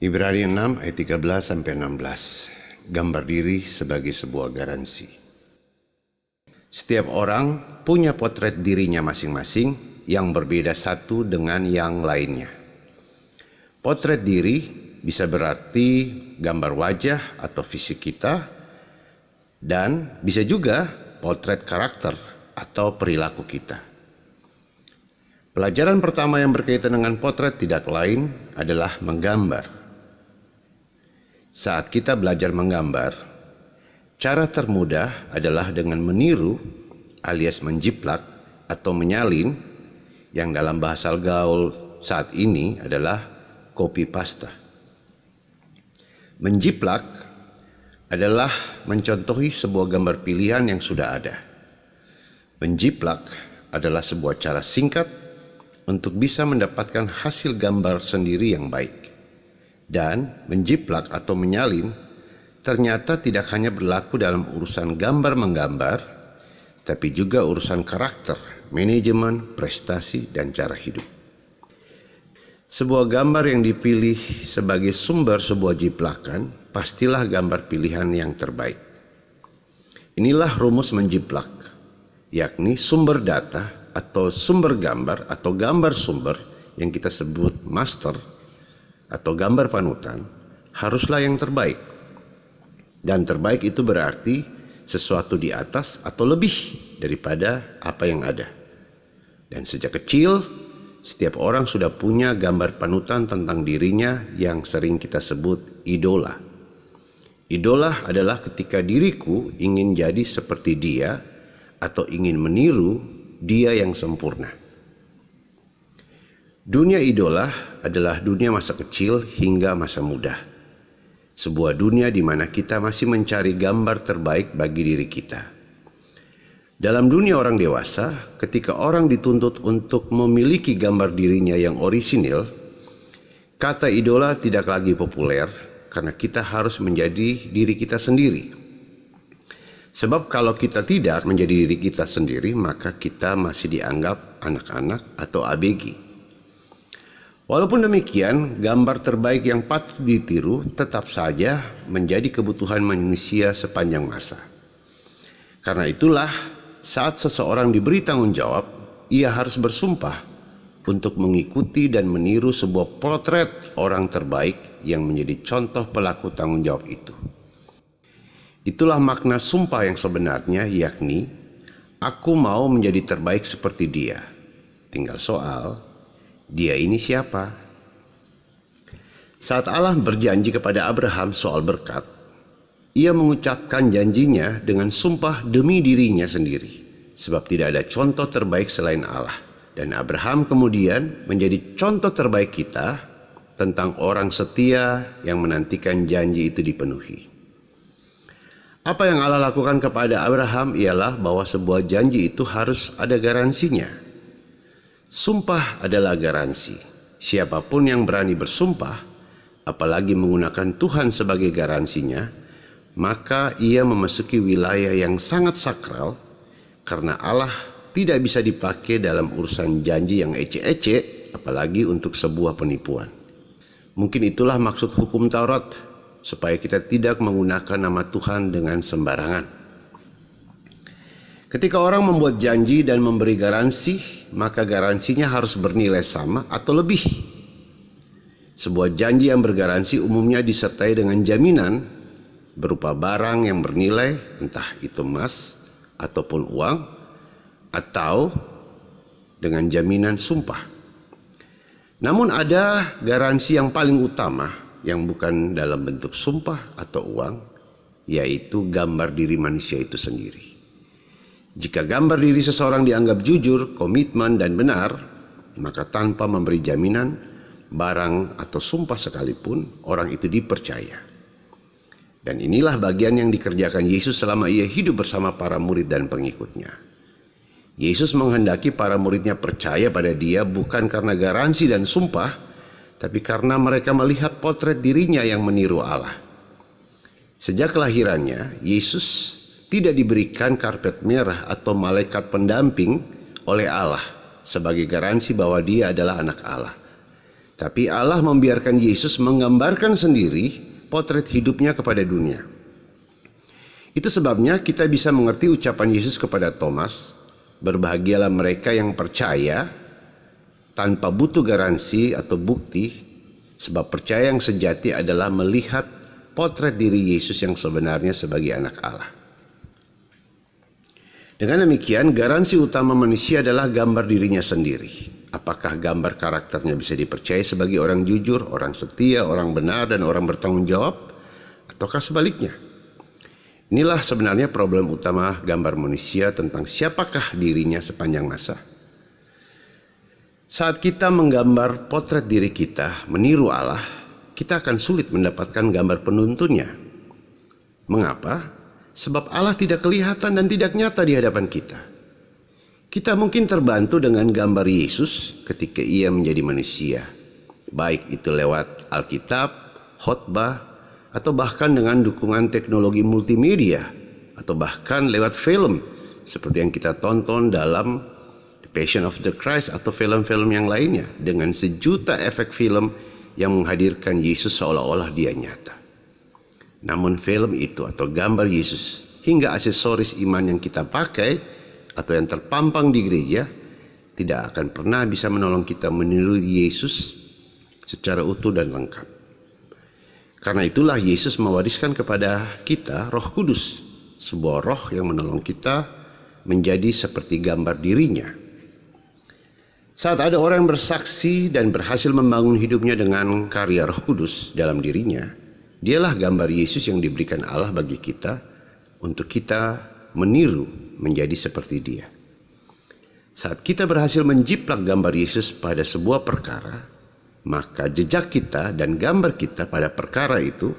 Ibrani 6 ayat 13-16. Gambar diri sebagai sebuah garansi. Setiap orang punya potret dirinya masing-masing yang berbeda satu dengan yang lainnya. Potret diri bisa berarti gambar wajah atau fisik kita, dan bisa juga potret karakter atau perilaku kita. Pelajaran pertama yang berkaitan dengan potret tidak lain adalah menggambar. Saat kita belajar menggambar, cara termudah adalah dengan meniru alias menjiplak atau menyalin, yang dalam bahasa gaul saat ini adalah copy paste. Menjiplak adalah mencontohi sebuah gambar pilihan yang sudah ada. Menjiplak adalah sebuah cara singkat untuk bisa mendapatkan hasil gambar sendiri yang baik. Dan menjiplak atau menyalin ternyata tidak hanya berlaku dalam urusan gambar menggambar, tapi juga urusan karakter, manajemen, prestasi, dan cara hidup. Sebuah gambar yang dipilih sebagai sumber sebuah jiplakan pastilah gambar pilihan yang terbaik. Inilah rumus menjiplak, yakni sumber data atau sumber gambar atau gambar sumber yang kita sebut master atau gambar panutan haruslah yang terbaik. Dan terbaik itu berarti sesuatu di atas atau lebih daripada apa yang ada. Dan sejak kecil, setiap orang sudah punya gambar panutan tentang dirinya yang sering kita sebut idola. Idola adalah ketika diriku ingin jadi seperti dia atau ingin meniru dia yang sempurna. Dunia idola adalah dunia masa kecil hingga masa muda. Sebuah dunia di mana kita masih mencari gambar terbaik bagi diri kita. Dalam dunia orang dewasa, ketika orang dituntut untuk memiliki gambar dirinya yang orisinil, kata idola tidak lagi populer karena kita harus menjadi diri kita sendiri. Sebab kalau kita tidak menjadi diri kita sendiri, maka kita masih dianggap anak-anak atau ABG. Walaupun demikian, gambar terbaik yang patut ditiru tetap saja menjadi kebutuhan manusia sepanjang masa. Karena itulah, saat seseorang diberi tanggung jawab, ia harus bersumpah untuk mengikuti dan meniru sebuah potret orang terbaik yang menjadi contoh pelaku tanggung jawab itu. Itulah makna sumpah yang sebenarnya, yakni aku mau menjadi terbaik seperti dia. Tinggal soal, dia ini siapa? Saat Allah berjanji kepada Abraham soal berkat, ia mengucapkan janjinya dengan sumpah demi dirinya sendiri, sebab tidak ada contoh terbaik selain Allah. Dan Abraham kemudian menjadi contoh terbaik kita tentang orang setia yang menantikan janji itu dipenuhi. Apa yang Allah lakukan kepada Abraham ialah bahwa sebuah janji itu harus ada garansinya. Sumpah adalah garansi. Siapapun yang berani bersumpah, apalagi menggunakan Tuhan sebagai garansinya, maka ia memasuki wilayah yang sangat sakral, karena Allah tidak bisa dipakai dalam urusan janji yang ece-ece, apalagi untuk sebuah penipuan. Mungkin itulah maksud hukum Taurat, supaya kita tidak menggunakan nama Tuhan dengan sembarangan. Ketika orang membuat janji dan memberi garansi, maka garansinya harus bernilai sama atau lebih. Sebuah janji yang bergaransi umumnya disertai dengan jaminan berupa barang yang bernilai, entah itu emas ataupun uang, atau dengan jaminan sumpah. Namun ada garansi yang paling utama yang bukan dalam bentuk sumpah atau uang, yaitu gambar diri manusia itu sendiri. Jika gambar diri seseorang dianggap jujur, komitmen, dan benar, maka tanpa memberi jaminan, barang, atau sumpah sekalipun, orang itu dipercaya. Dan inilah bagian yang dikerjakan Yesus selama ia hidup bersama para murid dan pengikutnya. Yesus menghendaki para muridnya percaya pada dia bukan karena garansi dan sumpah, tapi karena mereka melihat potret dirinya yang meniru Allah. Sejak kelahirannya, Yesus tidak diberikan karpet merah atau malaikat pendamping oleh Allah sebagai garansi bahwa dia adalah anak Allah. Tapi Allah membiarkan Yesus menggambarkan sendiri potret hidupnya kepada dunia. Itu sebabnya kita bisa mengerti ucapan Yesus kepada Thomas, "Berbahagialah mereka yang percaya tanpa butuh garansi atau bukti, sebab percaya yang sejati adalah melihat potret diri Yesus yang sebenarnya sebagai anak Allah." Dengan demikian, garansi utama manusia adalah gambar dirinya sendiri. Apakah gambar karakternya bisa dipercaya sebagai orang jujur, orang setia, orang benar, dan orang bertanggung jawab? Ataukah sebaliknya? Inilah sebenarnya problem utama gambar manusia tentang siapakah dirinya sepanjang masa. Saat kita menggambar potret diri kita, meniru Allah, kita akan sulit mendapatkan gambar penuntunnya. Mengapa? Sebab Allah tidak kelihatan dan tidak nyata di hadapan kita. Kita mungkin terbantu dengan gambar Yesus ketika ia menjadi manusia, baik itu lewat Alkitab, khotbah, atau bahkan dengan dukungan teknologi multimedia, atau bahkan lewat film seperti yang kita tonton dalam The Passion of the Christ atau film-film yang lainnya, dengan sejuta efek film yang menghadirkan Yesus seolah-olah dia nyata. Namun film itu atau gambar Yesus hingga aksesoris iman yang kita pakai atau yang terpampang di gereja tidak akan pernah bisa menolong kita meniru Yesus secara utuh dan lengkap. Karena itulah Yesus mewariskan kepada kita Roh Kudus, sebuah roh yang menolong kita menjadi seperti gambar dirinya. Saat ada orang yang bersaksi dan berhasil membangun hidupnya dengan karya Roh Kudus dalam dirinya, dialah gambar Yesus yang diberikan Allah bagi kita untuk kita meniru menjadi seperti dia. Saat kita berhasil menjiplak gambar Yesus pada sebuah perkara, maka jejak kita dan gambar kita pada perkara itu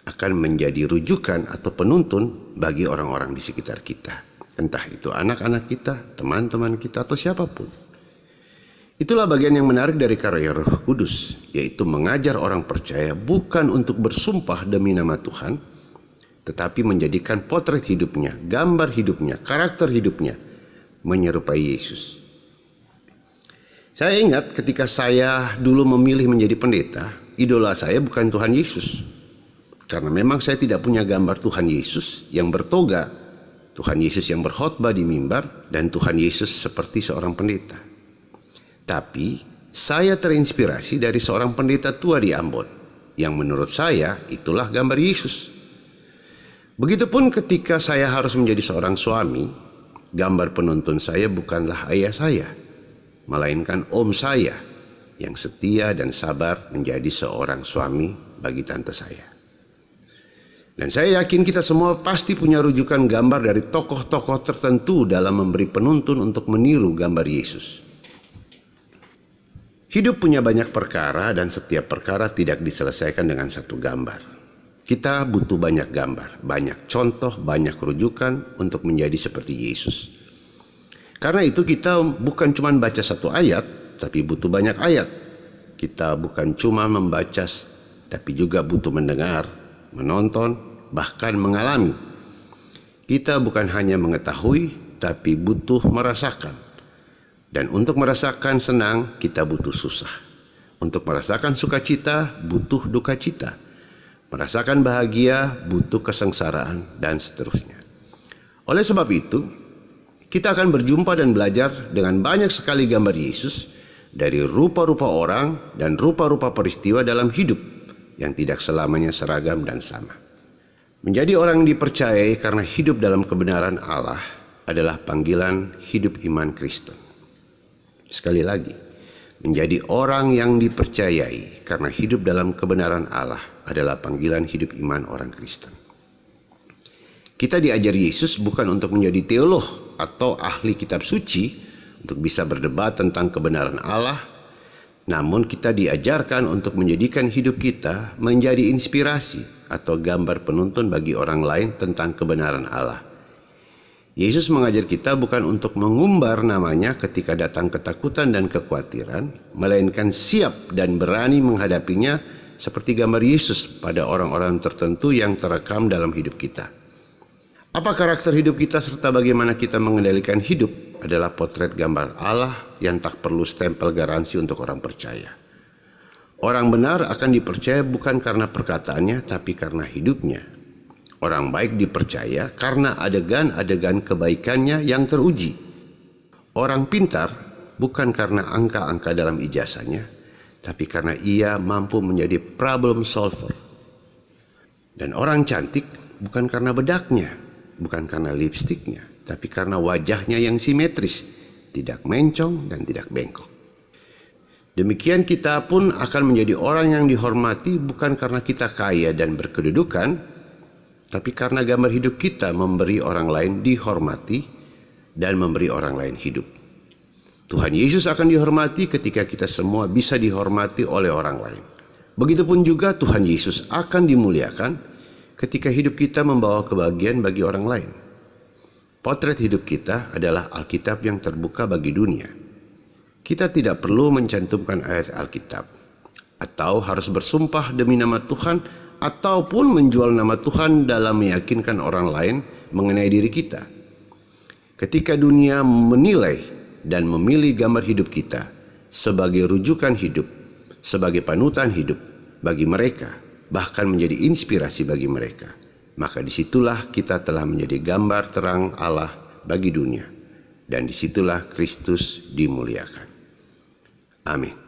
akan menjadi rujukan atau penuntun bagi orang-orang di sekitar kita. Entah itu anak-anak kita, teman-teman kita, atau siapapun. Itulah bagian yang menarik dari karya Roh Kudus, yaitu mengajar orang percaya bukan untuk bersumpah demi nama Tuhan, tetapi menjadikan potret hidupnya, gambar hidupnya, karakter hidupnya menyerupai Yesus. Saya ingat ketika saya dulu memilih menjadi pendeta, idola saya bukan Tuhan Yesus. Karena memang saya tidak punya gambar Tuhan Yesus yang bertoga, Tuhan Yesus yang berkhotbah di mimbar, dan Tuhan Yesus seperti seorang pendeta. Tapi saya terinspirasi dari seorang pendeta tua di Ambon, yang menurut saya itulah gambar Yesus. Begitupun ketika saya harus menjadi seorang suami, gambar penuntun saya bukanlah ayah saya, melainkan om saya yang setia dan sabar menjadi seorang suami bagi tante saya. Dan saya yakin kita semua pasti punya rujukan gambar dari tokoh-tokoh tertentu dalam memberi penuntun untuk meniru gambar Yesus. Hidup punya banyak perkara dan setiap perkara tidak diselesaikan dengan satu gambar. Kita butuh banyak gambar, banyak contoh, banyak rujukan untuk menjadi seperti Yesus. Karena itu kita bukan cuma baca satu ayat, tapi butuh banyak ayat. Kita bukan cuma membaca, tapi juga butuh mendengar, menonton, bahkan mengalami. Kita bukan hanya mengetahui, tapi butuh merasakan. Dan untuk merasakan senang, kita butuh susah. Untuk merasakan sukacita, butuh duka cita. Merasakan bahagia, butuh kesengsaraan, dan seterusnya. Oleh sebab itu, kita akan berjumpa dan belajar dengan banyak sekali gambar Yesus dari rupa-rupa orang dan rupa-rupa peristiwa dalam hidup yang tidak selamanya seragam dan sama. Menjadi orang yang dipercayai karena hidup dalam kebenaran Allah adalah panggilan hidup iman Kristen. Sekali lagi, menjadi orang yang dipercayai karena hidup dalam kebenaran Allah adalah panggilan hidup iman orang Kristen. Kita diajari Yesus bukan untuk menjadi teolog atau ahli kitab suci untuk bisa berdebat tentang kebenaran Allah, namun kita diajarkan untuk menjadikan hidup kita menjadi inspirasi atau gambar penuntun bagi orang lain tentang kebenaran Allah. Yesus mengajar kita bukan untuk mengumbar namanya ketika datang ketakutan dan kekhawatiran, melainkan siap dan berani menghadapinya seperti gambar Yesus pada orang-orang tertentu yang terekam dalam hidup kita. Apa karakter hidup kita serta bagaimana kita mengendalikan hidup adalah potret gambar Allah yang tak perlu stempel garansi untuk orang percaya. Orang benar akan dipercaya bukan karena perkataannya, tapi karena hidupnya. Orang baik dipercaya karena adegan-adegan kebaikannya yang teruji. Orang pintar bukan karena angka-angka dalam ijazahnya, tapi karena ia mampu menjadi problem solver. Dan orang cantik bukan karena bedaknya, bukan karena lipstiknya, tapi karena wajahnya yang simetris, tidak mencong dan tidak bengkok. Demikian kita pun akan menjadi orang yang dihormati bukan karena kita kaya dan berkedudukan, tapi karena gambar hidup kita memberi orang lain dihormati dan memberi orang lain hidup. Tuhan Yesus akan dihormati ketika kita semua bisa dihormati oleh orang lain. Begitupun juga Tuhan Yesus akan dimuliakan ketika hidup kita membawa kebahagiaan bagi orang lain. Potret hidup kita adalah Alkitab yang terbuka bagi dunia. Kita tidak perlu mencantumkan ayat Alkitab, atau harus bersumpah demi nama Tuhan, ataupun menjual nama Tuhan dalam meyakinkan orang lain mengenai diri kita. Ketika dunia menilai dan memilih gambar hidup kita sebagai rujukan hidup, sebagai panutan hidup bagi mereka, bahkan menjadi inspirasi bagi mereka, maka disitulah kita telah menjadi gambar terang Allah bagi dunia, dan disitulah Kristus dimuliakan. Amin.